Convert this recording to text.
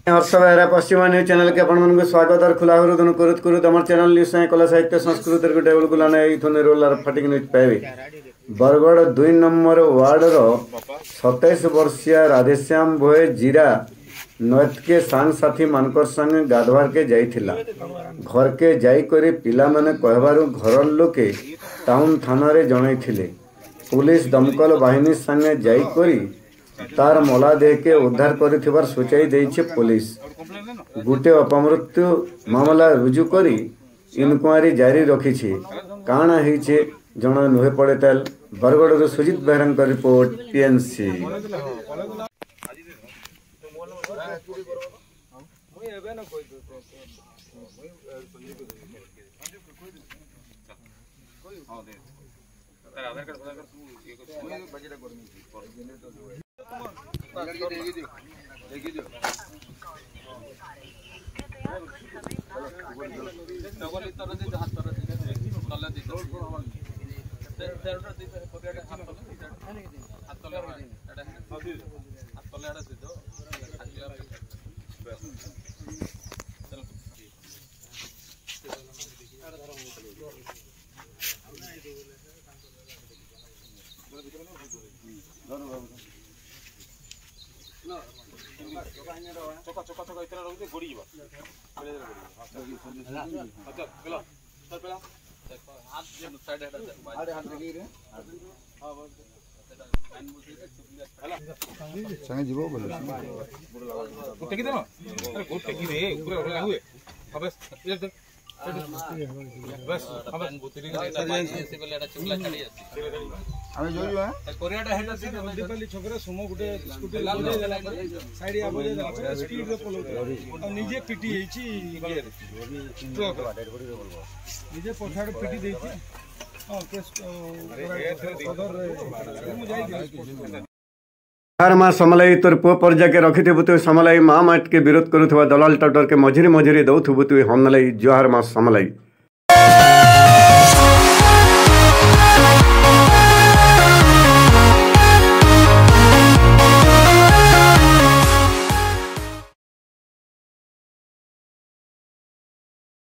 हर्ष बेहरा पश्चिम news channel के अपन स्वागत और खुला हृदय कुरुत कुरुत अमर चैनल न्यूज कला साहित्य संस्कृति को टेबल गुलान एथुने रोलर फटिक न्यूज पाइबे। बरगढ़ 2 नंबर वार्डर 27 वर्षीय राधेश्याम भोए जीरा नैत के सांग साथी मानकर संगे गाधवार के जाइथिला। घर के जाई करी पिला माने कहबारु घर लोके टाउन थाना रे जणाइथिले। पुलिस दमकल बाहिनी संगे जाई करी तार मला देह के उद्धार कर सूचाई देइछे पुलिस। गुटे अपमृत्यु मामला रुजु करी इनक्वारी जारी रखी। काना होइछे जण नुहे पड़े तेल। बरगढ़ सुजित बेहरा रिपोर्ट टीएनसी। जोहार माँ समलाई तोर पुओ पर्जा के रखिथबु तु समलाई माँ माट के विरोध करुवा दलाल टटर के मझिरी मझिरी दौथबु तु हम जोहार माँ समलाई।